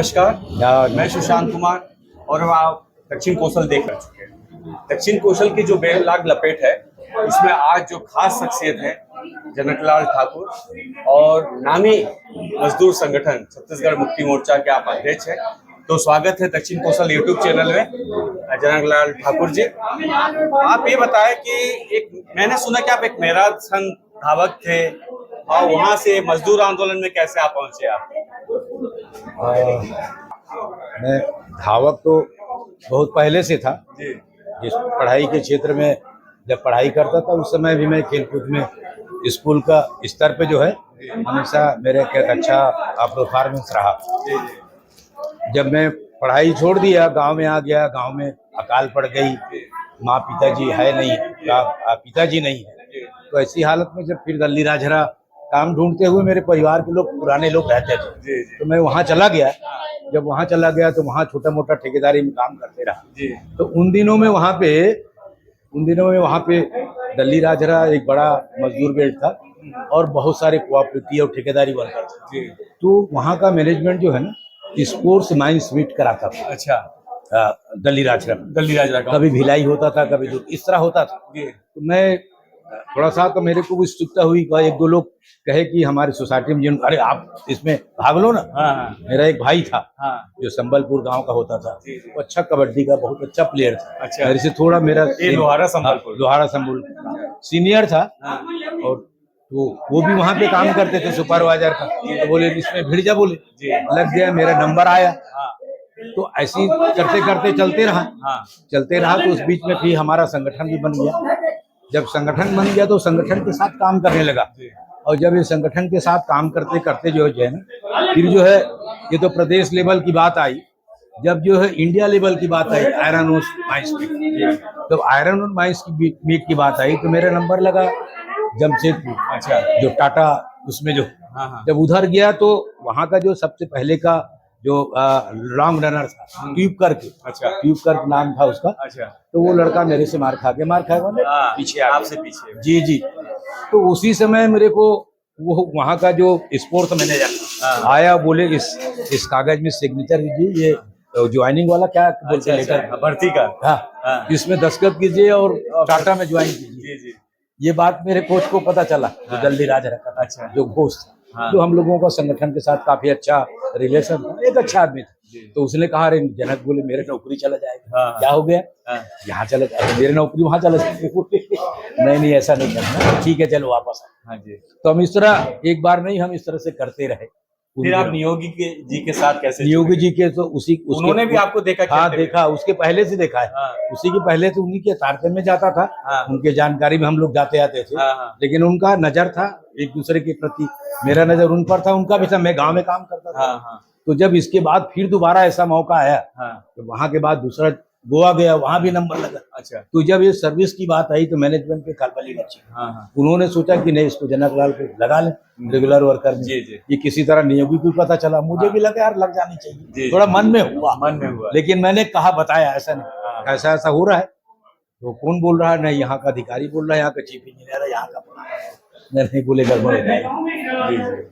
नमस्कार, मैं सुशांत कुमार और आप दक्षिण कौशल देख रह चुके हैं। दक्षिण कौशल की जो बेलाग लपेट है उसमें आज जो खास शख्सियत है जनकलाल ठाकुर और नामी मजदूर संगठन छत्तीसगढ़ मुक्ति मोर्चा के आप अध्यक्ष हैं। तो स्वागत है दक्षिण कौशल यूट्यूब चैनल में जनकलाल ठाकुर जी। आप ये बताएं कि मैंने सुना कि आप एक मैराथन धावक थे और वहां से मजदूर आंदोलन में कैसे आप पहुंचे आप? मैं धावक तो बहुत पहले से था। जिस पढ़ाई के क्षेत्र में जब पढ़ाई करता था उस समय भी मैं खेलकूद में स्कूल का स्तर पे जो है हमेशा मेरे एक अच्छा परफॉर्मेंस रहा। जब मैं पढ़ाई छोड़ दिया, गांव में आ गया, गांव में अकाल पड़ गई, माँ पिताजी है नहीं, पिताजी नहीं है, तो ऐसी हालत में जब फिर गली राजहरा काम ढूंढते हुए मेरे परिवार के लोग पुराने लोग रहते थे तो मैं वहाँ चला गया। जब वहाँ चला गया तो वहाँ छोटा मोटा ठेकेदारी में काम करते रहा। तो उन दिनों में वहाँ पे दल्ली राजहरा एक बड़ा मजदूर बेल्ट था और बहुत सारे कोऑपरेटिव और ठेकेदारी वर्कर थे। तो वहाँ का मैनेजमेंट जो है ना स्पोर्ट्स माइंस मीट कराता था। अच्छा, दल्ली राजहरा कभी भिलाई होता था, कभी इस तरह होता था। तो मैं थोड़ा सा तो मेरे को भी उत्सुकता हुई। एक दो लोग कहे कि हमारी सोसाइटी में अरे आप इसमें भाग लो ना। मेरा एक भाई था जो संबलपुर गांव का होता था, वो अच्छा कबड्डी का बहुत अच्छा प्लेयर था। अच्छा। मेरे से थोड़ा मेरा लोहारा संबल सीनियर था और तो वो भी वहाँ पे काम करते थे सुपरवाइजर का। तो बोले इसमें भिड़ जा, बोले लग गया, मेरा नंबर आया। तो ऐसी करते करते चलते रहा। तो उस बीच में फिर हमारा संगठन भी बन गया। जब संगठन बन गया तो संगठन के साथ काम करने लगा और जब ये संगठन के साथ काम करते करते जो है ना फिर जो है ये तो प्रदेश लेवल की बात आई। जब जो है इंडिया लेवल की बात आई आयरन और माइंस की, तो आयरन और माइंस की मीट की बात आई तो मेरा नंबर लगा जमशेदपुर। अच्छा, जो टाटा उसमें जो जब उधर गया तो वहाँ का जो सबसे पहले का जो लॉन्ग रनर था ट्यूब करके नाम था उसका। अच्छा, तो वो लड़का मेरे से मार खा गया पीछे आपसे पीछे। जी। तो उसी समय मेरे को वो वहाँ का जो स्पोर्ट्स मैनेजर आया, बोले इस कागज में सिग्नेचर कीजिए, ये ज्वाइनिंग वाला क्या बोलते हैं लेटर भर्ती का, इसमें दस्तखत कीजिए और टाटा में ज्वाइन कीजिए। ये बात मेरे कोच को पता चला, जो दल्ली राजहरा का। अच्छा, जो कोच था जो हम लोगों का संगठन के साथ काफी अच्छा रिलेशन था, एक अच्छा आदमी था। तो उसने कहा अरे जनक, बोले मेरे नौकरी चला जाएगा। क्या हो गया? यहाँ चला जाएगा, मेरे नौकरी वहाँ चला जाएगी। नहीं ऐसा नहीं करना, ठीक है चलो वापस आए। तो हम इस तरह एक बार नहीं, हम इस तरह से करते रहे। फिर आप नियोगी जी के साथ कैसे? नियोगी जी के तो उन्होंने भी आपको देखा? हाँ देखा, उसके पहले से देखा है। उसी के पहले तो उन्हीं के तारतम्य में जाता था। उनके जानकारी में हम लोग जाते आते थे। लेकिन उनका नजर था एक दूसरे के प्रति, मेरा नजर उन पर था, उनका भी था। मैं गांव में काम करता था। तो जब इसके बाद फिर दोबारा ऐसा मौका आया तो वहां के बाद दूसरा गोवा गया, वहां भी नंबर लगा। अच्छा, तो जब ये सर्विस की बात आई तो मैनेजमेंट के कालबली मची। उन्होंने सोचा कि नहीं, इसको जनकलाल को लगा लें रेगुलर वर्कर में। ये किसी तरह नियोगी को पता चला, मुझे भी लगा यार लग जानी चाहिए। थोड़ा मन में हुआ, लेकिन मैंने कहा बताया ऐसा नहीं, ऐसा हो रहा है। तो कौन बोल रहा है? नहीं, यहाँ का अधिकारी बोल रहा है, यहाँ का चीफ इंजीनियर है, यहाँ का नहीं। बोले गड़बड़ हो जाएगा,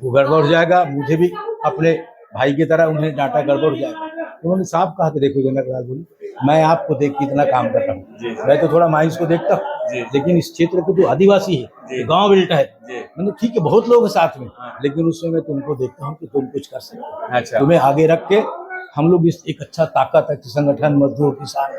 वो गड़बड़ हो जाएगा। मुझे भी अपने भाई की तरह उन्हें डांटा, गड़बड़ हो जाएगा। उन्होंने साफ कहा कि देखो जनकलाल, बोली मैं आपको देख के इतना काम कर रहा हूँ, मैं तो थोड़ा माइंस को देखता हूँ, लेकिन इस क्षेत्र के जो आदिवासी है, गांव बेल्ट है, मैंने ठीक है बहुत लोग हैं साथ में, लेकिन उसमें मैं तुमको देखता हूँ कि तुम कुछ कर सकते। अच्छा, तुम्हें आगे रख के हम लोग इस एक अच्छा ताकत है संगठन, मजदूर, किसान,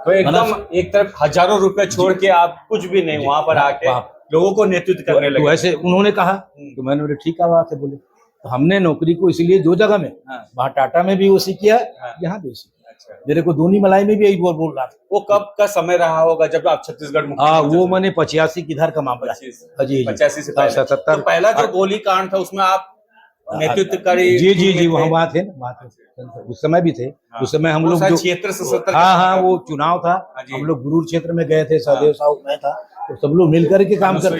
तो एकदम एक तरफ हजारों रुपए छोड़ के आप कुछ भी नहीं, वहां पर आके लोगों को नेतृत्व करने लगे। तो ऐसे उन्होंने कहा तो मैंने बोले ठीक है, वहां से बोले। तो हमने नौकरी को इसलिए दो जगह में, वहाँ टाटा में भी वो सीखिया, यहाँ भी सीखा। मेरे को दोनी मलाई में भी यही बोल रहा था। वो कब का समय रहा होगा जब आप छत्तीसगढ़ में? वो मैंने 85 किधर का मामला, 85 से 77। तो पहला जो गोली कांड था उसमें आप नेतृत्व करी? जी वहाँ थे ना, उस समय भी थे। उस समय हम लोग क्षेत्र से 70। हाँ, वो चुनाव था, हम लोग गुरूर क्षेत्र में गए थे, सहदेव साहब में था, तो सब लोग मिलकर के काम कर,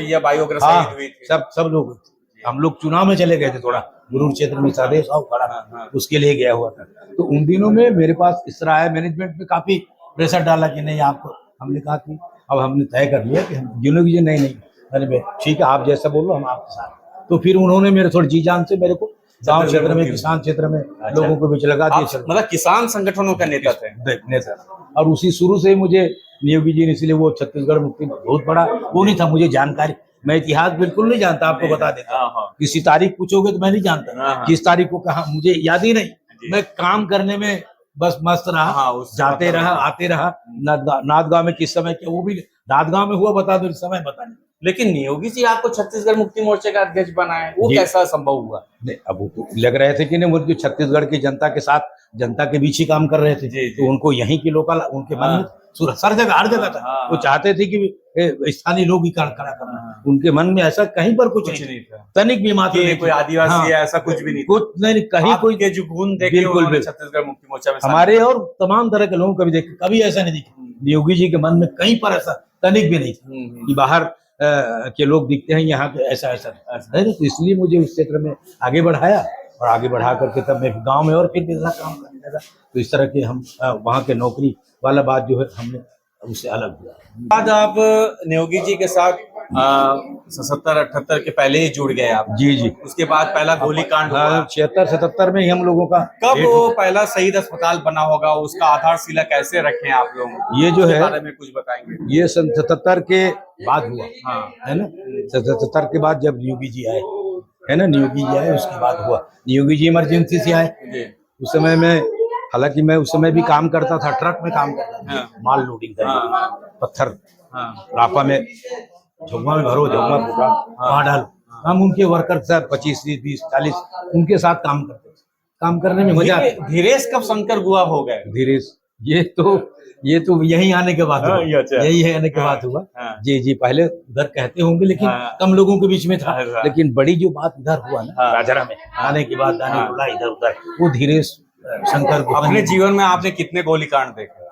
सब लोग हम लोग चुनाव में चले गए थे। थोड़ा गुरूर क्षेत्र में सहदेव साहब खड़ा, उसके लिए गया हुआ था। तो उन दिनों में मेरे पास इस तरह आया, मैनेजमेंट में काफी प्रेशर डाला कि नहीं आपको। हमने कहा कि अब हमने तय कर लिया कि हम जिन्होंने नहीं, अरे ठीक है आप जैसा बोलो हम आपके साथ। तो फिर उन्होंने मेरे थोड़ी जी जान से मेरे को गांव क्षेत्र में, किसान क्षेत्र में लोगों को बीच लगा दिए। मतलब किसान संगठनों का नेता थे। नेता, और उसी शुरू से ही मुझे नियोगी जी ने, इसलिए वो छत्तीसगढ़ मुक्ति बहुत बड़ा वो नहीं था, मुझे जानकारी, मैं इतिहास बिल्कुल नहीं जानता, आपको बता देता। किसी तारीख पूछोगे तो मैं नहीं जानता किस तारीख को कहा, मुझे याद ही नहीं। मैं काम करने में बस मस्त रहा, जाते रहा, आते रहा। नांदगांव में किस समय क्या, वो भी नांदगांव में हुआ बता दो, इस समय बता नहीं। लेकिन नियोगी जी आपको छत्तीसगढ़ मुक्ति मोर्चे का अध्यक्ष बनाए, वो कैसा संभव हुआ? नहीं, अब वो तो लग रहे थे कि नहीं, उनकी छत्तीसगढ़ की जनता के साथ, जनता के बीच ही काम कर रहे थे। तो उनको यहीं की लोकल, उनके मन में हर जगह, हर जगह था। वो चाहते थे कि स्थानीय लोग ही खड़ा करना, उनके मन में ऐसा कहीं पर कुछ नहीं था, तनिक भी मात्र नहीं, कोई आदिवासी ऐसा कुछ भी नहीं, कुछ नहीं, कहीं कोई के जो गुण देखे बिल्कुल छत्तीसगढ़ मुक्ति मोर्चा में हमारे और तमाम तरह के लोगों कभी देखे, कभी ऐसा नहीं दिखे। नियोगी जी के मन में कहीं पर ऐसा तनिक भी नहीं था कि बाहर के लोग दिखते हैं, यहाँ पे ऐसा ऐसा है ना। तो इसलिए मुझे उस क्षेत्र में आगे बढ़ाया, और आगे बढ़ा करके तब मैं गांव में और फिर बिजनेस काम करने लगा। तो इस तरह के हम वहाँ के नौकरी वाला बात जो है हमने उससे अलग हुआ। बाद आप नियोगी जी के साथ 77-78 के पहले ही जुड़ गए आप? जी जी। उसके बाद पहला गोलीकांड हुआ 76-77 में ही हम लोगों का। कब वो पहला शहीद अस्पताल बना होगा, उसका आधारशिला कैसे रखे हैं आप लोग, ये जो है बारे में कुछ बताएंगे? ये 77 के बाद हुआ, है ना। 77 के बाद जब नियोगी जी आए, है ना, नियोगी जी आए, उसके बाद हुआ। नियोगी जी इमरजेंसी से आए। उस समय में, हालांकि मैं उस समय भी काम करता था, ट्रक में काम करता था, माल लोडिंग था, पत्थर रापा में, झुग्गा में भरो, झुग्गा फूटा, वहाँ डालो। हम उनके वर्कर सर 25, 20, 40 उनके साथ काम करते थे। काम करने में मजा। धीरेश कब शंकर गुहा हो गए? धीरेश ये तो यही आने के बाद हुआ, यही आने के बाद हुआ। जी जी, पहले उधर कहते होंगे, लेकिन कम लोगों के बीच में था। लेकिन बड़ी जो बात इधर हुआ ना, राजरा में आने के बाद, आने बोला इधर उधर, वो धीरेश शंकर गुहा। अपने जीवन में आपने कितने गोलीकांड देखे?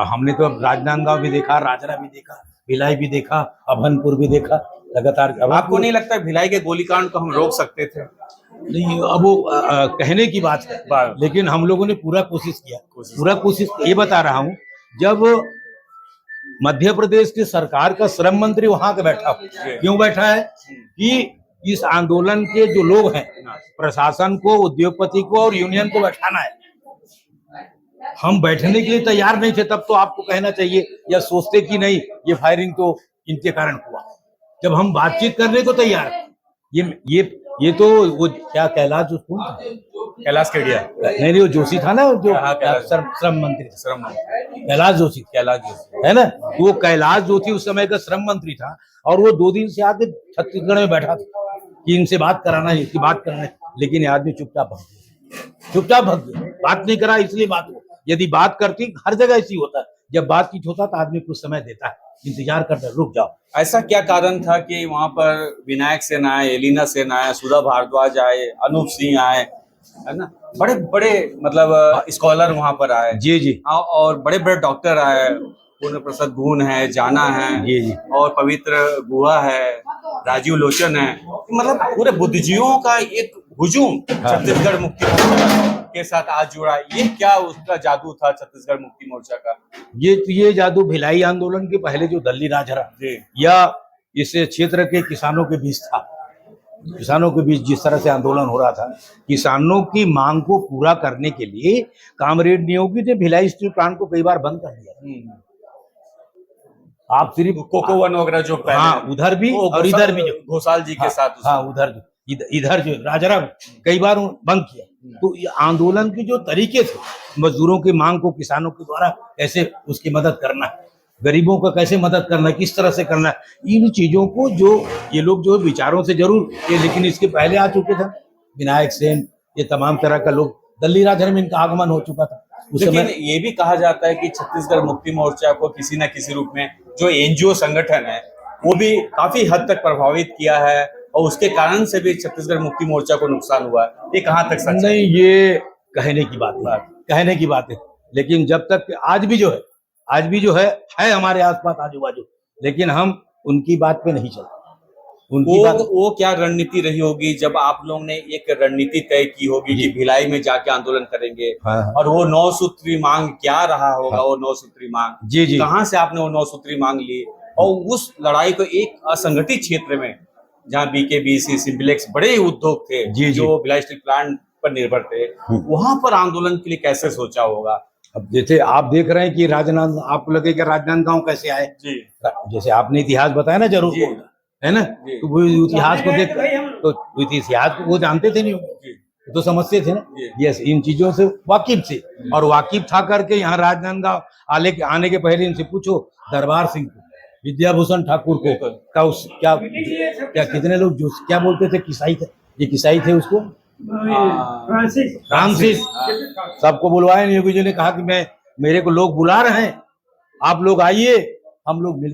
हमने तो राजनांदगांव भी देखा, राजरा भी देखा, भिलाई भी देखा, अभनपुर भी देखा, लगातार। अब आपको नहीं लगता भिलाई के गोलीकांड को हम रोक सकते थे? नहीं, अब वो कहने की बात है, लेकिन हम लोगों ने पूरा कोशिश किया, पूरा कोशिश। ये बता रहा हूँ, जब मध्य प्रदेश की सरकार का श्रम मंत्री वहां पे बैठा, क्यों बैठा है कि इस आंदोलन के जो लोग हैं, प्रशासन को, उद्योगपति को और यूनियन को बैठाना है। हम बैठने के लिए तैयार नहीं थे, तब तो आपको कहना चाहिए या सोचते कि नहीं, ये फायरिंग तो इनके कारण हुआ। जब हम बातचीत करने को तैयार, ये तो वो क्या कैलाश कैलाश केडिया नहीं, वो जोशी था ना, जो श्रम मंत्री, कैलाश जोशी है ना। वो कैलाश जोशी उस समय का श्रम मंत्री था, और वो 2 दिन से आके छत्तीसगढ़ में बैठा था कि इनसे बात कराना है, इसकी बात करना है। लेकिन ये आदमी चुपचाप भाग गया, बात नहीं करा, इसलिए बात हो। यदि बात करती, हर जगह ऐसी होता है, जब बातचीत होता तो आदमी कुछ समय देता है, इंतजार करता है, रुक जाओ। ऐसा क्या कारण था कि वहां पर विनायक सेन आए, एलिना सेन आए, सुधा भारद्वाज आए, अनूप सिंह आए, है ना, बड़े बड़े मतलब स्कॉलर वहां पर आए? जी जी। और बड़े बड़े डॉक्टर आए, पूर्ण प्रसाद गुण है, जाना है, जी जी, और पवित्र गुहा है, राजीव लोचन है, मतलब पूरे बुद्धिजीवियों का एक हुजूम छत्तीसगढ़ मुक्ति मोर्चा के साथ आज जुड़ा। ये क्या उसका जादू था छत्तीसगढ़ मुक्ति मोर्चा का? ये जादू भिलाई आंदोलन के पहले जो दल्ली राजरा या इस क्षेत्र के किसानों के बीच था, किसानों के बीच जिस तरह से आंदोलन हो रहा था, किसानों की मांग को पूरा करने के लिए कामरेड नियोगी ने भिलाई स्टील प्लांट को कई बार बंद कर दिया। आप सिर्फ कोकोवन वगैरह जो पहले, उधर भी और इधर भी, घोषाल जी के साथ, उधर इधर जो राजरा कई बार बंद किया। तो ये आंदोलन के जो तरीके थे, मजदूरों की मांग को किसानों के द्वारा कैसे उसकी मदद करना है, गरीबों का कैसे मदद करना है, किस तरह से करना है, इन चीजों को जो ये लोग जो विचारों से जरूर ये, लेकिन इसके पहले आ चुके थे विनायक सेन, ये तमाम तरह का लोग, दल्ली राजरा में इनका आगमन हो चुका था। लेकिन ये भी कहा जाता है कि छत्तीसगढ़ मुक्ति मोर्चा को किसी न किसी रूप में जो एनजीओ संगठन है वो भी काफी हद तक प्रभावित किया है, और उसके कारण से भी छत्तीसगढ़ मुक्ति मोर्चा को नुकसान हुआ। ये कहाँ तक सच है? नहीं, ये कहने की बात है, लेकिन जब तक आज भी जो है हमारे आसपास आजू बाजू, लेकिन हम उनकी बात पे नहीं चलते। वो क्या रणनीति रही होगी जब आप लोग ने एक रणनीति तय की होगी कि भिलाई में जाके आंदोलन करेंगे, और वो 9 सूत्री मांग क्या रहा होगा? वो 9 सूत्री मांग जी कहाँ से आपने वो 9 सूत्री मांग ली, और उस लड़ाई को एक असंगठित क्षेत्र में जहाँ BKBC, सिम्प्लेक्स बड़े उद्योग थे जी। जो भिलाई स्टील प्लांट पर निर्भर थे, वहां पर आंदोलन के लिए कैसे सोचा होगा? अब जैसे आप देख रहे हैं कि राजनांद, आपको लगेगा राजनांदगांव कैसे आए जी जैसे आपने इतिहास बताया ना, जरूर जी। है ना, जी। तो वो इतिहास को देख तो वो इतिहास को वो जानते थे नहीं, जी तो समझते थे ना। जी। यस, इन चीजों से वाकिफ थे, और वाकिफ था करके यहाँ राजनांदगांव आने के पहले इनसे पूछो, दरबार सिंह को, विद्याभूषण ठाकुर को, का उस क्या क्या कितने लोग जो क्या बोलते थे, किसाई थे, ये किसाई थे, उसको फ्रांसिस, सबको बुलवाए। योगी जी ने कहा कि मेरे को लोग बुला रहे हैं, आप लोग आइए, हम लोग मिल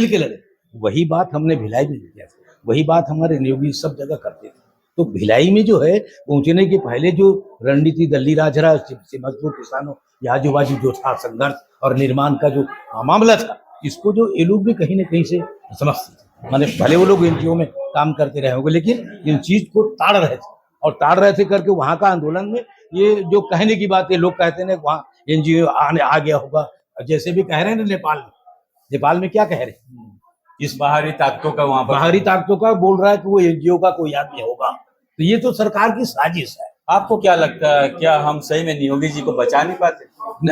के लड़े। वही बात हमने भिलाई में किया, वही बात हमारे योगी सब जगह करते थे। तो भिलाई में जो है पहुंचने के पहले जो रणनीति दल्ली राजरा से मजदूर किसानों या आजू बाजू जो था संघर्ष और निर्माण का जो मामला था, इसको जो ये लोग भी कहीं ना कहीं से समझते थे। माने भले वो लोग एनजीओ में काम करते रहे होंगे, लेकिन इन चीज को ताड़ रहे थे, और ताड़ रहे थे करके वहां का आंदोलन में ये जो कहने की बात है, लोग कहते हैं वहाँ एनजीओ आ गया होगा, जैसे भी कह रहे हैं ना नेपाल में क्या कह रहे हैं, इस बाहरी ताकतों का, वहां पर बाहरी ताकतों का बोल रहा है कि वो एनजीओ का कोई आदमी होगा, तो ये तो सरकार की साजिश है। आपको क्या लगता है, क्या हम सही में नियोगी जी को बचा नहीं पाते?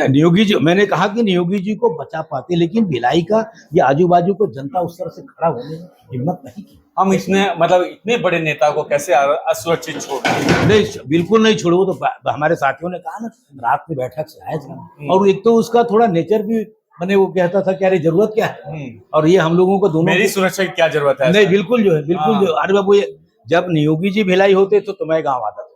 नियोगी जी, मैंने कहा कि नियोगी जी को बचा पाते, लेकिन भिलाई का ये आजू बाजू को जनता उस तरह से खड़ा होने की हिम्मत नहीं की। हम इसमें मतलब इतने बड़े नेता को कैसे असुरक्षित छोड़ दें? नहीं, बिल्कुल नहीं छोड़ो। तो हमारे साथियों ने कहा ना, रात में बैठक से आया था, और एक तो उसका थोड़ा नेचर भी, मैंने वो कहता था कि अरे जरूरत क्या है, और ये हम लोगों को दोनों, मेरी सुरक्षा की क्या जरूरत है? नहीं, बिल्कुल जो है, बिल्कुल जो, अरे बाबू, जब नियोगी जी भिलाई होते तो मैं गाँव आता था,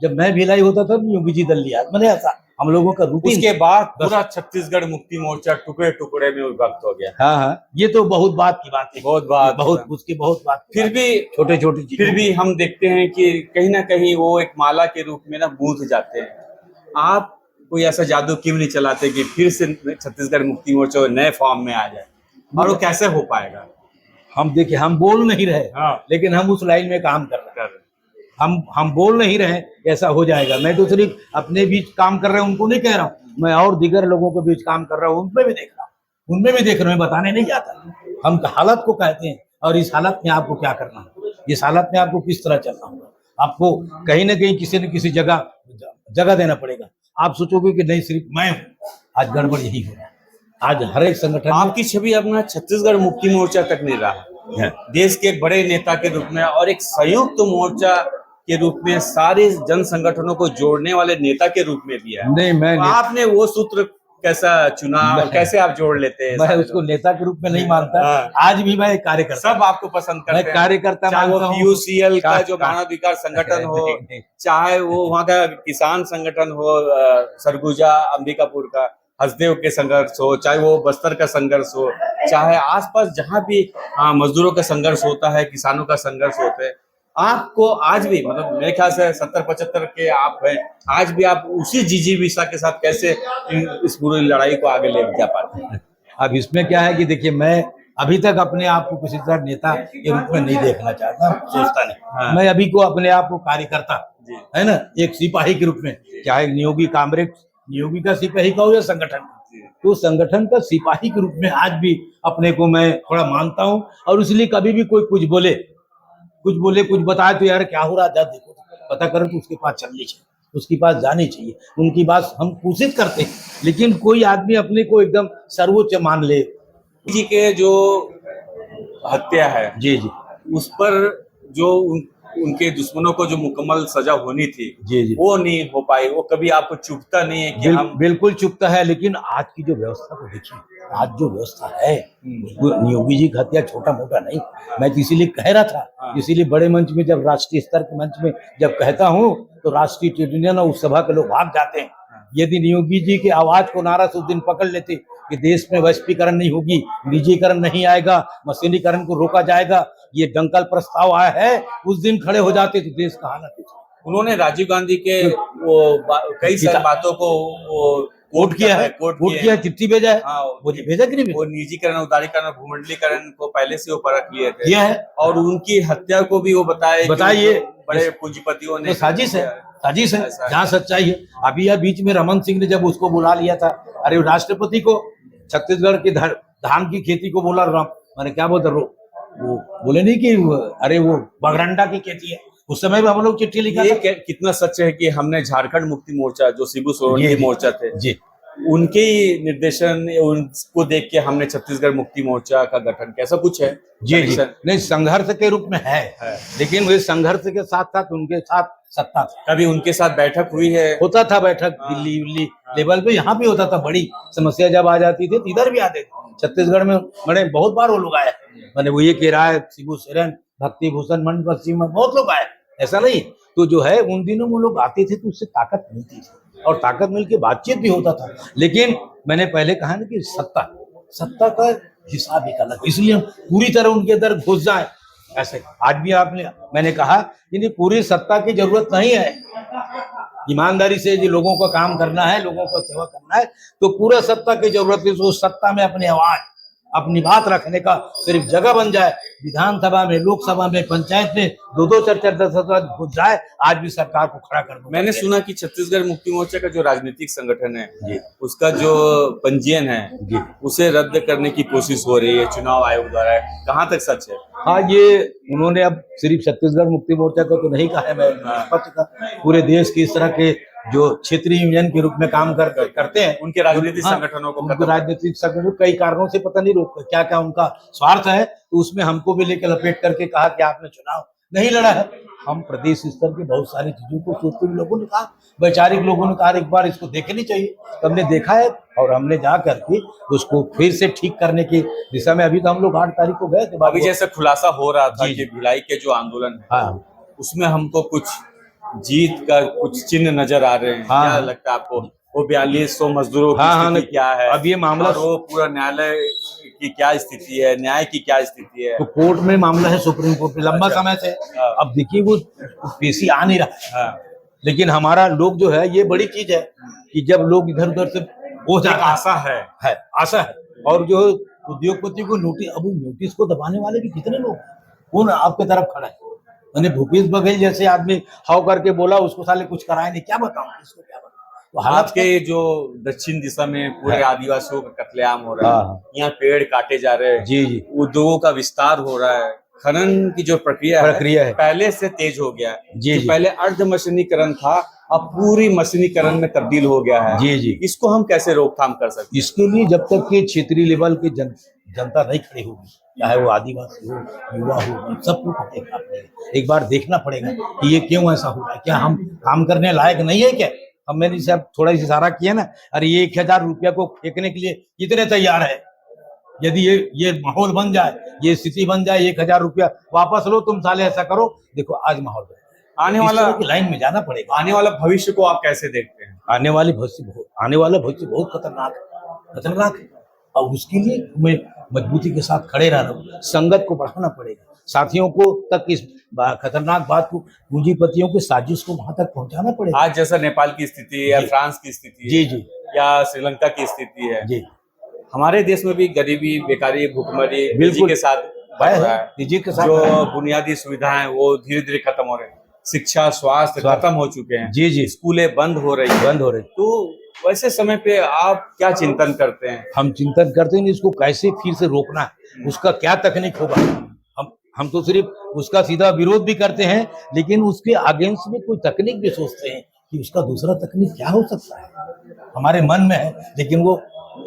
जब मैं भिलाई होता था नियोगी जी दिल्ली आता, मैंने ऐसा हम लोगों का रूटीन। उसके बाद पूरा छत्तीसगढ़ मुक्ति मोर्चा टुकड़े टुकड़े में विभक्त हो गया। हाँ, ये तो बहुत बात की बात है, बहुत उसकी बहुत बात। फिर भी छोटे छोटे फिर भी हम देखते हैं कि कहीं ना कहीं वो एक माला के रूप में ना गूंथ जाते हैं। आप कोई ऐसा जादू क्यों नहीं चलाते कि फिर से छत्तीसगढ़ मुक्ति मोर्चा नए फॉर्म में आ जाए, और वो कैसे हो पाएगा? हम देखिए, हम बोल नहीं रहे, लेकिन हम उस लाइन में काम कर रहे हैं। हम बोल नहीं रहे ऐसा हो जाएगा। मैं तो सिर्फ अपने बीच काम कर रहा हूँ, उनको नहीं कह रहा हूँ, मैं और दिगर लोगों के बीच काम कर रहा हूँ, उनमें भी देख रहा हूँ, मैं बताने नहीं जाता। हम हालत को कहते हैं, और इस हालत में आपको क्या करना है, इस हालत में आपको किस तरह चलना होगा, आपको कहीं ना कहीं किसी न किसी जगह देना पड़ेगा। आप सोचोगे कि नहीं सिर्फ मैं हूँ, आज गड़बड़ यही हो रहा है। आज हर एक संगठन, आपकी छवि अपना छत्तीसगढ़ मुक्ति मोर्चा तक नहीं रहा, देश के एक बड़े नेता के रूप में और एक संयुक्त मोर्चा के रूप में सारे जन संगठनों को जोड़ने वाले नेता के रूप में भी है। नहीं, मैं तो आपने वो सूत्र कैसा चुना और कैसे आप जोड़ लेते हैं? मैं उसको नेता के रूप में नहीं मानता। आज भी मैं कार्यकर्ता, सब आपको पसंद करते हैं, मैं कार्यकर्ता चाहे वो मानता हूं। PUCL का जो मानवाधिकार संगठन हो, चाहे वो वहाँ का किसान संगठन हो, सरगुजा अंबिकापुर का हसदेव के संघर्ष हो, चाहे वो बस्तर का संघर्ष हो, चाहे आसपास जहाँ भी मजदूरों का संघर्ष होता है, किसानों का संघर्ष होता है, आपको आज भी मतलब मेरे ख्याल से 70-75 के आप हैं, आज भी आप उसी जिजीविषा के साथ कैसे इस पूरी लड़ाई को आगे ले जा पाते हैं? अब इसमें क्या है कि देखिए, मैं अभी तक अपने आप को किसी तरह नेता के रूप में नहीं देखना चाहता, सोचता नहीं। मैं अभी को अपने आप को कार्यकर्ता, है ना, एक सिपाही के रूप में, चाहे नियोगी कामरेड, नियोगी का सिपाही का हो या संगठन, तो संगठन का सिपाही के रूप में आज भी अपने को मैं थोड़ा मानता हूँ। और इसलिए कभी भी कोई कुछ बोले, कुछ बताए तो यार क्या हो रहा है, देखो पता करो, तो उसके पास चलनी चाहिए, उसके पास जानी चाहिए, उनकी बात हम कोशिश करते हैं। लेकिन कोई आदमी अपने को एकदम सर्वोच्च मान ले, जी के जो हत्या है, जी, उस पर जो उनके दुश्मनों को जो मुकम्मल सजा होनी थी, जी, वो नहीं हो पाई, वो कभी आपको चुभता नहीं है कि हम? बिल्कुल चुभता है, लेकिन आज की जो व्यवस्था को देखिए, आज जो व्यवस्था है, नियोगी जी की हत्या छोटा मोटा नहीं। मैं तो इसीलिए कह रहा था, इसीलिए बड़े मंच में, जब राष्ट्रीय स्तर के मंच में जब कहता हूँ, तो राष्ट्रीय ट्रेड यूनियन और उस सभा के लोग भाग जाते हैं। यदि नियोगी जी के आवाज को नारा से उस दिन पकड़ लेते कि देश में वैश्वीकरण नहीं होगी, निजीकरण नहीं आएगा, मशीनीकरण को रोका जाएगा, ये दंकल प्रस्ताव आया है, उस दिन खड़े हो जाते तो देश का हालत। उन्होंने राजीव गांधी के वो कई सारी बातों को कोट किया है, चिट्ठी भेजा है, वो भेजा कि नहीं? वो निजीकरण, उदारीकरण, भूमंडलीकरण को पहले से वो परख लिए थे, किया है, और उनकी हत्या को भी वो बताइए बड़े पूंजीपतियों ने, साजिश है, जहाँ सच्चाई है। अभी यह बीच में रमन सिंह ने जब उसको बुला लिया था, अरे राष्ट्रपति को छत्तीसगढ़ के धान की खेती को बोला, मैंने क्या बोलता, वो बोले नहीं कि अरे वो बगरंडा की खेती है, उस समय भी हम लोग चिट्ठी लिखा ये था। कितना सच है कि हमने झारखंड मुक्ति मोर्चा जो शिबू सोरेन जी, के जी। मोर्चा थे, जी उनके ही निर्देशन, उनको देख के हमने छत्तीसगढ़ मुक्ति मोर्चा का गठन किया, ऐसा कुछ है जी जी connection? नहीं, संघर्ष के रूप में है। लेकिन वे संघर्ष के साथ साथ उनके साथ सत्ता था। कभी उनके साथ बैठक हुई है? होता था बैठक दिल्ली उल्ली लेवल पे, यहाँ भी होता था। बड़ी समस्या जब आ जाती थी तो इधर भी आते थे। छत्तीसगढ़ में बड़े बहुत बार वो लोग आए, मैंने वो ये कह रहा है शिबू सोरेन, भक्ति भूषण मंड पश्चिम में बहुत लोग आए, ऐसा नहीं। तो जो है उन दिनों वो लोग आते थे तो उससे ताकत मिलती थी और ताकत मिल के बातचीत भी होता था। लेकिन मैंने पहले कहा ना कि सत्ता का हिसाब एक अलग, इसलिए हम पूरी तरह उनके अंदर घुस जाए ऐसे। आज भी मैंने कहा कि पूरी सत्ता की जरूरत नहीं है, ईमानदारी से जो लोगों का काम करना है, लोगों का सेवा करना है, तो पूरा सत्ता की जरूरत है। उस सत्ता में अपनी आवाज, अपनी बात रखने का सिर्फ जगह बन जाए, विधानसभा में, लोकसभा में, पंचायत में 2-2 4-4 10 घुस जाए, आज भी सरकार को खड़ा कर दो। मैंने सुना कि छत्तीसगढ़ मुक्ति मोर्चा का जो राजनीतिक संगठन है जी। उसका जो पंजीयन है जी। उसे रद्द करने की कोशिश हो रही है चुनाव आयोग द्वारा, कहाँ तक सच है? हाँ, ये उन्होंने अब सिर्फ छत्तीसगढ़ मुक्ति मोर्चा को तो नहीं कहा है, मैं निष्पक्ष का पूरे देश की इस तरह के जो क्षेत्रीय यूनियन के रूप में काम करते हैं उनके राजनीतिक हाँ, संगठनों को उनको राजनीतिक संगठन कई कारणों से पता नहीं रोक क्या क्या उनका स्वार्थ है, तो उसमें हमको भी लेकर लपेट करके कहा कि आपने चुनाव नहीं लड़ा है। हम प्रदेश स्तर की बहुत सारी चीजों को सोचते हुए लोगों ने कहा, वैचारिक लोगों ने कहा एक बार इसको देखनी चाहिए, तो हमने देखा है और हमने जा करके उसको फिर से ठीक करने की दिशा में अभी तो हम लोग 8 तारीख को गए थे। अभी जैसे खुलासा हो रहा था जी, कि भिलाई के जो आंदोलन है हाँ उसमें हमको कुछ जीत का कुछ चिन्ह नजर आ रहे हैं, हाँ, क्या लगता है आपको? वो 4200 मजदूरों की हाँ, स्थिति क्या है? अब ये मामला, और वो पूरा न्यायालय की क्या स्थिति है, न्याय की क्या स्थिति है? तो कोर्ट में मामला है, सुप्रीम कोर्ट में लंबा समय से। अब देखिए वो पेशी आ नहीं रहा है, लेकिन हमारा लोग जो है, ये बड़ी चीज है कि जब लोग इधर उधर से हो जाता आशा है आशा है। और जो उद्योगपति को नोटिस, अब नोटिस को दबाने वाले भी कितने लोग, कौन आपके तरफ खड़ा है? मैंने भूपेश बघेल जैसे आदमी हाव करके बोला, उसको साले कुछ कराए नहीं, क्या बताऊं इसको, क्या बताऊं। तो हालात आपके जो दक्षिण दिशा में पूरे आदिवासियों का कत्लेआम हो रहा हाँ। है, यहाँ पेड़ काटे जा रहे हैं, जी जी, उद्योगों का विस्तार हो रहा है, खनन की जो प्रक्रिया है पहले से तेज हो गया है। जी, जो पहले अर्ध मशीनीकरण था अब पूरी मशीनीकरण में तब्दील हो गया है। जी जी, इसको हम कैसे रोकथाम कर सकते हैं? इसके लिए जब तक कि क्षेत्रीय लेवल की जनता नहीं खड़ी होगी, चाहे वो आदिवासी हो, युवा हो, सबको देखना पड़ेगा, एक बार देखना पड़ेगा कि ये क्यों ऐसा हो रहा है, क्या हम काम करने लायक नहीं है क्या? हम मैंने जैसे थोड़ा सा इशारा किया ना, अरे ये 1000 रुपया को फेंकने के लिए कितने तैयार है? यदि ये माहौल बन जाए, ये स्थिति बन जाए, 1000 रुपया वापस लो तुम साले, ऐसा करो, देखो आज माहौल आने वाला की लाइन में जाना पड़ेगा। आने वाला भविष्य को आप कैसे देखते हैं? आने वाला भविष्य बहुत खतरनाक है और उसके लिए हमें मजबूती के साथ खड़े रहना, संगत को बढ़ाना पड़ेगा, साथियों को तक इस खतरनाक बात को, पूंजीपतियों की साजिश को वहां तक पहुंचाना पड़ेगा। आज जैसा नेपाल की स्थिति है या फ्रांस की स्थिति है, जी जी, या श्रीलंका की स्थिति है जी, हमारे देश में भी गरीबी, बेकारी, भुखमरी बिल्कुल के साथ बढ़ रहा है। तेजी के साथ जो बुनियादी सुविधाएं वो धीरे धीरे खत्म हो रही है, शिक्षा, स्वास्थ्य खत्म हो चुके हैं। जी जी, स्कूलें बंद हो रही। तो वैसे समय पे आप क्या चिंतन करते हैं? हम चिंतन करते हैं इसको कैसे फिर से रोकना है, उसका क्या तकनीक होगा। हम तो सिर्फ उसका सीधा विरोध भी करते हैं, लेकिन उसके अगेंस्ट में कोई तकनीक भी सोचते हैं कि उसका दूसरा तकनीक क्या हो सकता है, हमारे मन में है, लेकिन वो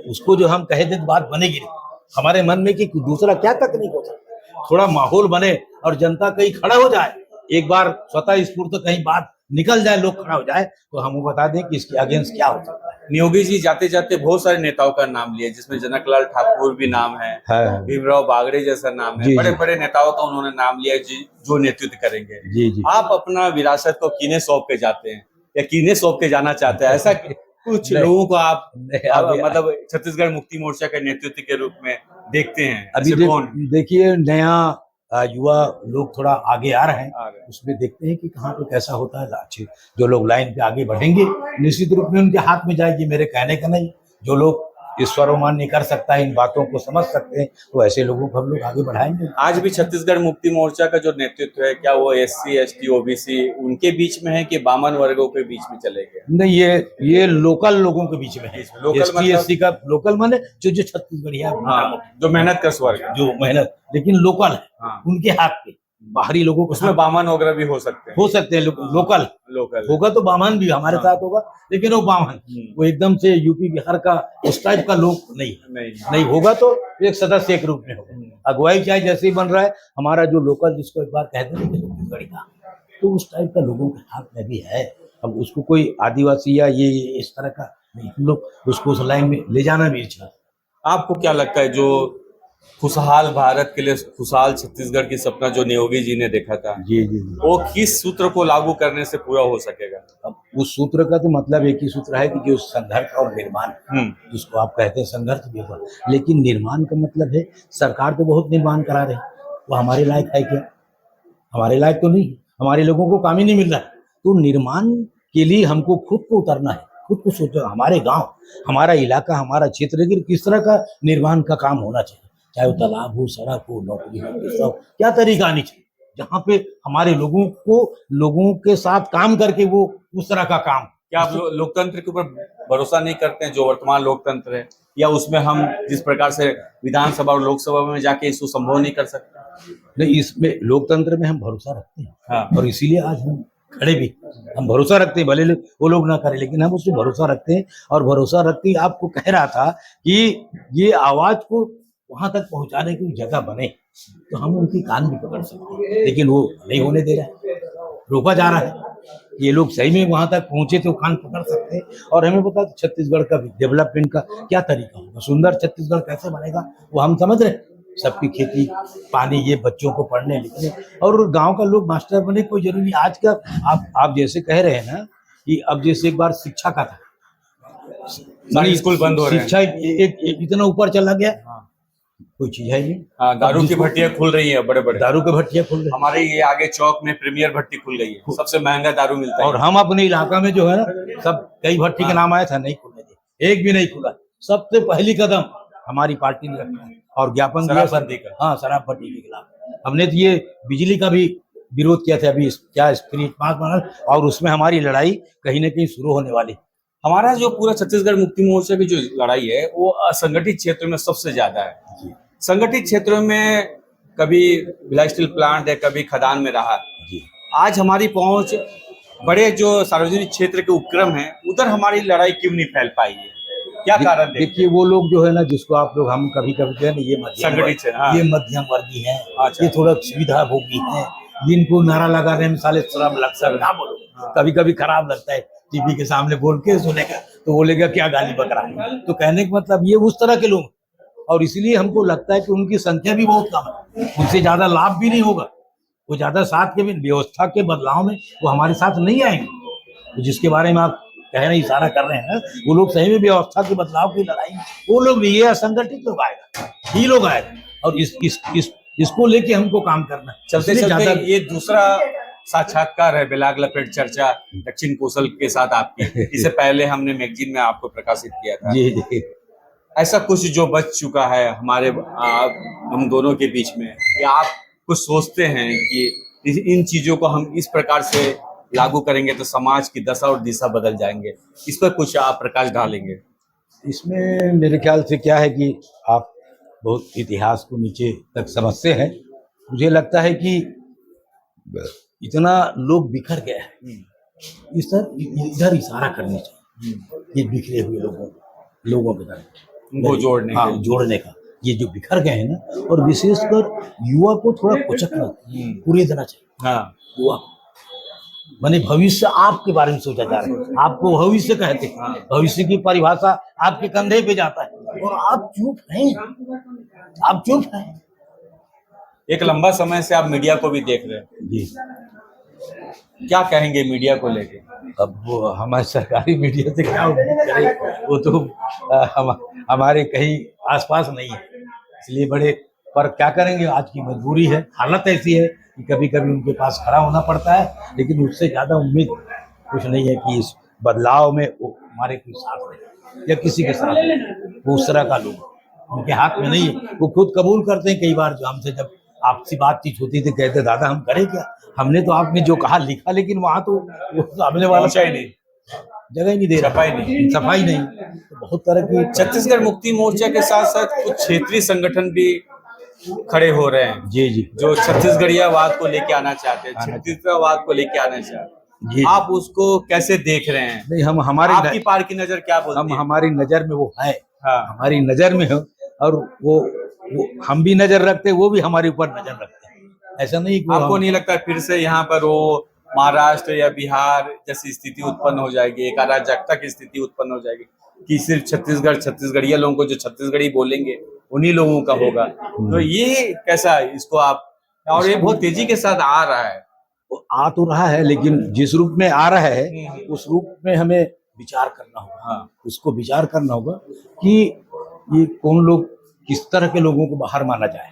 उसको जो हम कहे थे बात बनेगी नहीं हमारे मन में कि दूसरा क्या तकनीक हो सकता है। थोड़ा माहौल बने और जनता कहीं खड़ा हो जाए, एक बार स्वतः स्फूर्त कहीं बात निकल जाए, लोग खड़ा हो जाए, तो हम बता दें कि इसके अगेंस्ट क्या हो सकता है। नियोगी जी जाते जाते बहुत सारे नेताओं का नाम लिए, जिसमें जनकलाल ठाकुर भी नाम है, भीमराव बागड़े जैसा नाम है, बड़े बड़े नेताओं का उन्होंने नाम लिया जो नेतृत्व करेंगे। जी जी, आप अपना विरासत को किन्हें सौंप के जाते हैं या किन्हें सौंप के जाना चाहते हैं? ऐसा कुछ लोगों को आप मतलब छत्तीसगढ़ मुक्ति मोर्चा के नेतृत्व के रूप में देखते हैं? अभी देखिए नया युवा लोग थोड़ा आगे आ रहे हैं, उसमें देखते हैं कि कहाँ पे कैसा होता है। अच्छे जो लोग लाइन पे आगे बढ़ेंगे निश्चित रूप में उनके हाथ में जाएगी, मेरे कहने का नहीं। जो लोग ईश्वर मान्य कर सकता है, इन बातों को समझ सकते हैं, तो ऐसे लोगों को हम लोग आगे बढ़ाएंगे। आज भी छत्तीसगढ़ मुक्ति मोर्चा का जो नेतृत्व है, क्या वो SC ST OBC उनके बीच में है कि बामन वर्गों के बीच में चले गए? नहीं, ये लोकल लोगों के बीच में है। लोकल ST मतलब? SC का लोकल माने जो छत्तीसगढ़िया हाँ, जो मेहनत कश वर्ग, जो मेहनत, लेकिन लोकल है। हाँ। उनके हाथ पे बाहरी लोगों को उसमें बामन वगैरह भी हो सकते हैं। लोकल होगा तो बामन भी हमारे हाँ। साथ होगा, लेकिन वो बामन वो एकदम से यूपी बिहार का उस टाइप का लोग नहीं होगा, तो एक सदस्य के रूप में होगा। अगुवाई चाहे जैसे ही बन रहा है, हमारा जो लोकल जिसको एक बार कहते हैं छत्तीसगढ़ी का, तो उस टाइप का लोगों के हाथ में भी है। अब उसको कोई आदिवासी या ये इस तरह का नहीं, हम लोग उसको उस लाइन में ले जाना भी अच्छा। आपको क्या लगता है, जो खुशहाल भारत के लिए खुशहाल छत्तीसगढ़ की सपना जो नियोगी जी ने देखा था, जी, वो किस सूत्र को लागू करने से पूरा हो सकेगा? अब उस सूत्र का तो मतलब एक ही सूत्र है कि जो संघर्ष और निर्माण, जिसको आप कहते हैं संघर्ष भी होगा, लेकिन निर्माण का मतलब है सरकार तो बहुत निर्माण करा रही, वो हमारे लायक है क्या? हमारे लायक तो नहीं, हमारे लोगों को काम ही नहीं मिल रहा है। तो निर्माण के लिए हमको खुद को उतरना है, खुद को सोचना, हमारे गांव, हमारा इलाका, हमारा क्षेत्र की किस तरह का निर्माण का काम होना चाहिए, चाहे वो तालाब हो, सड़क हो, नौकरी हो, क्या तरीका आनी चाहिए, जहाँ पे हमारे लोगों के साथ काम करके वो उस तरह का काम। क्या आप लोकतंत्र के ऊपर भरोसा नहीं करते हैं, जो वर्तमान लोकतंत्र है, या उसमें हम जिस प्रकार से विधानसभा और लोकसभा में जाके इसको संभव नहीं कर सकते? नहीं, इसमें लोकतंत्र में हम भरोसा रखते हैं। हाँ। और इसीलिए आज हम खड़े भी, हम भरोसा रखते हैं, भले वो लोग ना करें, लेकिन हम उसमें भरोसा रखते हैं। और भरोसा रखते ही आपको कह रहा था कि ये आवाज को वहां तक पहुंचाने की जगह बने, तो हम उनकी कान भी पकड़ सकते हैं, लेकिन वो नहीं होने दे रहा है, रोका जा रहा है। ये लोग सही में वहां तक पहुंचे तो कान पकड़ सकते हैं। और हमें पता है छत्तीसगढ़ का डेवलपमेंट का क्या तरीका होगा, सुंदर छत्तीसगढ़ कैसे बनेगा, वो हम समझ रहे हैं। सबकी खेती, पानी, ये बच्चों को पढ़ने लिखने, और गांव का लोग मास्टर बने, कोई जरूरी नहीं। आज का आप जैसे कह रहे हैं ना कि अब जैसे एक बार शिक्षा का था, सारे स्कूल बंद हो रहे हैं, शिक्षा एक इतना ऊपर चला गया, कोई चीज है नहीं। हाँ, दारू की भट्टियां खुल रही है, बड़े बड़े दारू की भट्टियां खुल रही है। हमारे ये आगे चौक में प्रीमियर भट्टी खुल गई है, सबसे महंगा दारू मिलता है। और हम अपने इलाका में जो है ना, सब कई भट्टी के नाम आया था, नहीं खुलने दिए, एक भी नहीं खुला। सबसे पहली कदम हमारी पार्टी ने रखा है और ज्ञापन दिया शराबबंदी का। हाँ, शराबबंदी के खिलाफ। हमने तो ये बिजली का भी विरोध किया था, अभी क्या स्प्रीट पास बना, और उसमें हमारी लड़ाई कहीं ना कहीं शुरू होने वाली। हमारा जो पूरा छत्तीसगढ़ मुक्ति मोर्चा की जो लड़ाई है, वो असंगठित क्षेत्र में सबसे ज्यादा है। संगठित क्षेत्रों में कभी भिलाई स्टील प्लांट है, कभी खदान में रहा। आज हमारी पहुंच बड़े जो सार्वजनिक क्षेत्र के उपक्रम हैं, उधर हमारी लड़ाई क्यों नहीं फैल पाई है? क्या कारण? देखिए, वो लोग जो है ना, जिसको आप लोग, हम कभी कभी कहते हैं ये संगठित है, हाँ। ये मध्यम वर्गीय है, अच्छा। ये थोड़ा सुविधा भोगी है, जिनको नारा लगाने में साले शराब लगता है, ना बोलो। कभी कभी खराब लगता है, टीवी के सामने बोल के सुनेगा तो बोलेगा क्या गाली बक रहा है। तो कहने का मतलब ये उस तरह के लोग, और इसलिए हमको लगता है कि उनकी संख्या भी बहुत कम है, उनसे ज्यादा लाभ भी नहीं होगा, वो ज्यादा साथ के भी व्यवस्था के बदलाव में वो हमारे साथ नहीं आएंगे। तो जिसके बारे में आप कह रहे इशारा कर रहे हैं, वो लोग सही में व्यवस्था के बदलाव की लड़ाई, वो लोग नहीं, ये असंगठित लोग आएगा, ही लोग आएगा। और इसको लेके हमको काम करना है। चलते चलते ये दूसरा साक्षात्कार है बेलाग लपेट चर्चा दक्षिण कौशल के साथ आपकी। इससे पहले हमने मैगजीन में आपको प्रकाशित किया था। जी जी। ऐसा कुछ जो बच चुका है हमारे हम दोनों के बीच में, या आप कुछ सोचते हैं कि इन चीजों को हम इस प्रकार से लागू करेंगे तो समाज की दशा और दिशा बदल जाएंगे? इस पर कुछ आप प्रकाश डालेंगे? इसमें मेरे ख्याल से क्या है कि आप बहुत इतिहास को नीचे तक समझते हैं। मुझे लगता है कि इतना लोग बिखर गए हैं, इधर इशारा करनी चाहिए, ये बिखरे हुए लोगों की तरफ उनको जोड़ने हाँ, जोड़ने का, ये जो बिखर गए हैं ना, और विशेषकर युवा को थोड़ा कुचकना पूरी देना चाहिए। हाँ, युवा माने भविष्य आपके बारे में सोचा जा रहा है, आपको भविष्य कहते हैं, भविष्य की परिभाषा आपके कंधे पे जाता है, और आप चुप हैं, आप चुप हैं। एक लंबा समय से आप मीडिया को भी देख रहे हैं जी, क्या कहेंगे मीडिया को लेके? अब वो हमारे सरकारी मीडिया से क्या उम्मीद करें, वो तो हमारे कहीं आसपास नहीं है, इसलिए बड़े, पर क्या करेंगे, आज की मजबूरी है, हालत ऐसी है कि कभी कभी उनके पास खड़ा होना पड़ता है, लेकिन उससे ज्यादा उम्मीद कुछ नहीं है कि इस बदलाव में वो हमारे कोई साथ नहीं। या किसी के साथ वो उस तरह का लोग उनके हाथ में नहीं है। वो खुद कबूल करते हैं कई बार, जो हमसे जब आपसी बातचीत होती थी कहते दादा हम करें क्या, हमने तो आपने जो कहा लिखा, लेकिन वहां तो वो सामने वाला पहुंचा ही नहीं, जगह ही नहीं दे रहा, सफाई नहीं, सफाई नहीं। तो बहुत तरह की छत्तीसगढ़ मुक्ति मोर्चा के साथ साथ कुछ क्षेत्रीय संगठन भी खड़े हो रहे हैं जी जी जो छत्तीसगढ़ियावाद को लेके आना चाहते हैं, छत्तीसगढ़वाद को लेके आना चाहते हैं। जी आप उसको कैसे देख रहे हैं? नहीं, हम हमारी आपकी पार की नजर क्या बोलती हम है? हमारी नजर में वो है, हाँ, हमारी नजर में हो, और वो हम भी नजर रखते हैं, वो भी हमारे ऊपर नजर रखते हैं। ऐसा नहीं कि आपको नहीं लगता फिर से यहाँ पर वो महाराष्ट्र या बिहार जैसी स्थिति उत्पन्न हो जाएगी, एक अराजकता की स्थिति उत्पन्न हो जाएगी कि सिर्फ छत्तीसगढ़िया लोगों को जो छत्तीसगढ़ी बोलेंगे उन्हीं लोगों का होगा? तो ये कैसा है इसको आप, और ये बहुत तेजी के साथ आ रहा है, वो आ तो रहा है, लेकिन जिस रूप में आ रहा है उस रूप में हमें विचार करना होगा। हाँ, उसको विचार करना होगा कि ये कौन लोग, किस तरह के लोगों को बाहर माना जाए,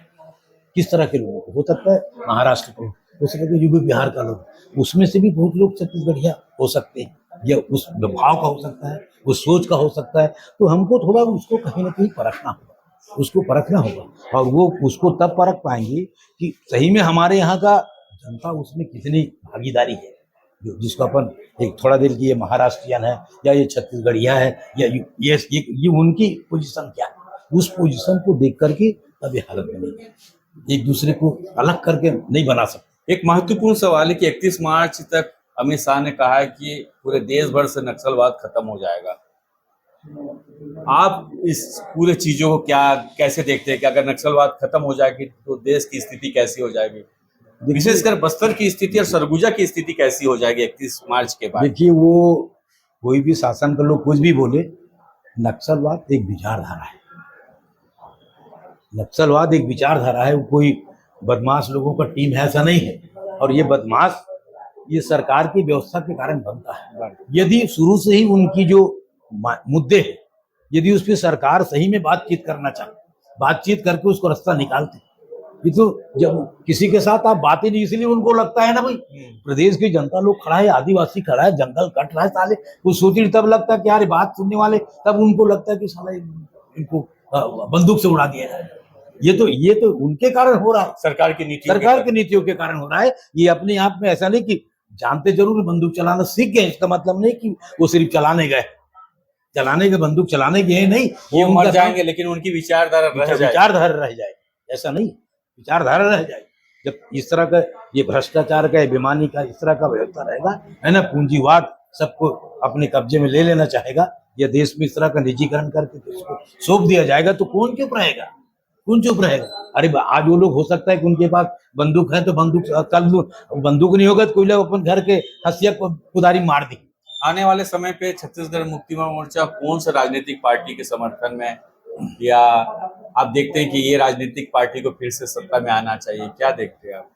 किस तरह के लोगों को। हो सकता है महाराष्ट्र को, हो सकता है यूपी बिहार का लोग, उसमें से भी बहुत लोग छत्तीसगढ़िया हो सकते हैं, या उस भाव का हो सकता है, उस सोच का हो सकता है। तो हमको थोड़ा उसको कहीं ना कहीं परखना होगा, उसको परखना होगा, और वो उसको तब परख पाएंगे कि सही में हमारे यहाँ का जनता उसमें कितनी भागीदारी है, जिसको अपन एक थोड़ा देर की ये महाराष्ट्रियन है या ये छत्तीसगढ़िया है या ये उनकी पोजीशन क्या है, उस पोजीशन को देख करके तब ये हालत बनेगी। एक दूसरे को अलग करके नहीं बना सकते। एक महत्वपूर्ण सवाल है कि 31 मार्च तक अमित शाह ने कहा है कि पूरे देश भर से नक्सलवाद खत्म हो जाएगा। आप इस पूरे चीजों को कैसे देखते हैं कि अगर नक्सलवाद खत्म हो जाएगी तो देश की स्थिति कैसी हो जाएगी, विशेषकर बस्तर की स्थिति और सरगुजा की स्थिति कैसी हो जाएगी 31 मार्च के बाद? देखिए, वो कोई भी शासन का लोग कुछ भी बोले, नक्सलवाद एक विचारधारा है, नक्सलवाद एक विचारधारा है। वो कोई बदमाश लोगों का टीम है ऐसा नहीं है, और ये बदमाश ये सरकार की व्यवस्था के कारण बनता है। यदि शुरू से ही उनकी जो मुद्दे हैं, यदि उस पर सरकार सही में बातचीत करना चाहे, बातचीत करके उसको रास्ता निकालते, ये तो जब किसी के साथ आप बातें नहीं, इसलिए उनको लगता है ना भाई प्रदेश की जनता लोग खड़ा है, आदिवासी खड़ा है, जंगल कट रहा है, साले वो सोची तब लगता है कि यार बात सुनने वाले, तब उनको लगता है कि साला इनको बंदूक से उड़ा दिया जाए। ये तो उनके कारण हो रहा है, सरकार की नीतियों के कारण हो रहा है। ये अपने आप में ऐसा नहीं कि जानते जरूर बंदूक चलाना सीख गए, इसका मतलब नहीं कि वो सिर्फ चलाने गए, बंदूक चलाने गए नहीं, वो मर जाएंगे लेकिन उनकी विचारधारा रह जाए, ऐसा नहीं, विचारधारा रह जाए। जब इस तरह का ये भ्रष्टाचार का, बेईमानी का इस तरह का व्यवस्था रहेगा, है ना, पूंजीवाद सबको अपने कब्जे में ले लेना चाहेगा, या देश में इस तरह का निजीकरण करके इसको सौंप दिया जाएगा, तो कौन चुप रहेगा? कौन चुप रहेगा? अरे आज वो लोग हो सकता है कि उनके पास बंदूक है, तो कल बंदूक नहीं होगा तो कोई लोग अपन घर के हंसिया कुदारी मार दी। आने वाले समय पे छत्तीसगढ़ मुक्ति मोर्चा कौन सा राजनीतिक पार्टी के समर्थन में, या आप देखते हैं कि ये राजनीतिक पार्टी को फिर से सत्ता में आना चाहिए, क्या देखते हैं आप?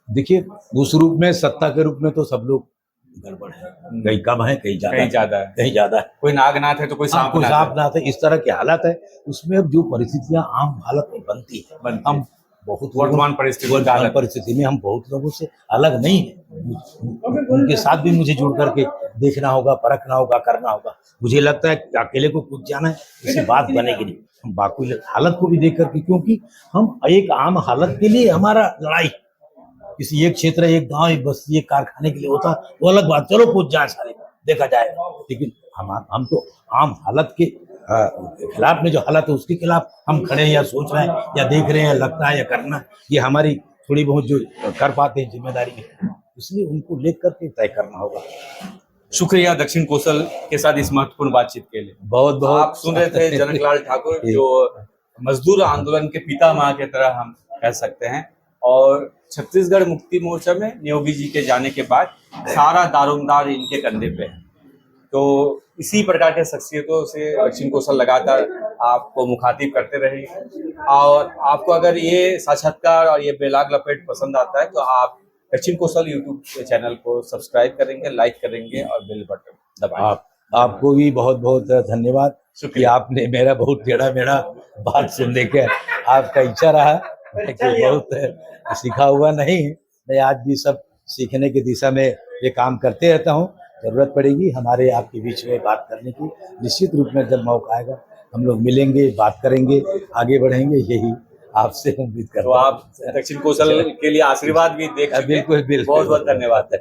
देखिए, उस रूप में, सत्ता के रूप में तो सब लोग गड़बड़ है, कहीं कम है, कहीं ज्यादा है, कोई नागनाथ है तो कोई सांपनाथ है, इस तरह की हालत है। उसमें अब जो परिस्थितियां आम हालत में बनती है, हम बहुत वर्तमान परिस्थिति में हम बहुत लोगों से अलग नहीं है, उनके साथ भी मुझे जुड़ करके देखना होगा, परखना होगा, करना होगा। मुझे लगता है कि अकेले को कुछ जाना है इससे बात बनेगी नहीं, हम बाकी हालत को भी देख करके, क्योंकि हम एक आम हालत के लिए हमारा लड़ाई किसी एक क्षेत्र, एक गांव, एक बस्ती, एक कारखाने के लिए होता, वो अलग बात, चलो कुछ जाए सारे देखा जाएगा। लेकिन हम तो आम हालत के खिलाफ में, जो हालत है उसके खिलाफ हम खड़े हैं, या सोच रहे हैं, या देख रहे हैं, लगता है, या करना, ये हमारी थोड़ी बहुत जो कर पाते हैं जिम्मेदारी है, इसलिए उनको लेकर के तय करना होगा। शुक्रिया दक्षिण कौशल के साथ इस महत्वपूर्ण बातचीत के लिए। बहुत आप सुन रहे थे जनकलाल ठाकुर, जो मजदूर आंदोलन के पितामह की तरह हम कह सकते हैं, और छत्तीसगढ़ मुक्ति मोर्चा में नियोगी जी के जाने के बाद सारा दारोमदार इनके कंधे पे है। तो इसी प्रकार के शख्सियतों से दक्षिण कौशल लगातार आपको मुखातिब करते रहे, और आपको अगर ये साक्षात्कार और ये बेलाग लपेट पसंद आता है तो आप दक्षिण कौशल यूट्यूब चैनल को सब्सक्राइब करेंगे, लाइक करेंगे और बेल बटन दबाएं। आपको भी बहुत बहुत धन्यवाद कि आपने मेरा बहुत टेढ़ा मेढ़ा बात सुनने के आपका इच्छा रहा, बहुत सीखा हुआ नहीं, मैं आज भी सब सीखने की दिशा में ये काम करते रहता हूँ। जरूरत पड़ेगी हमारे आपके बीच में बात करने की, निश्चित रूप में जब मौका आएगा हम लोग मिलेंगे, बात करेंगे, आगे बढ़ेंगे, यही आपसे उम्मीद करता तो हूं। आप दक्षिण कौशल के लिए आशीर्वाद भी देख चुके हैं। बिल्कुल बिल्कुल बहुत बहुत धन्यवाद।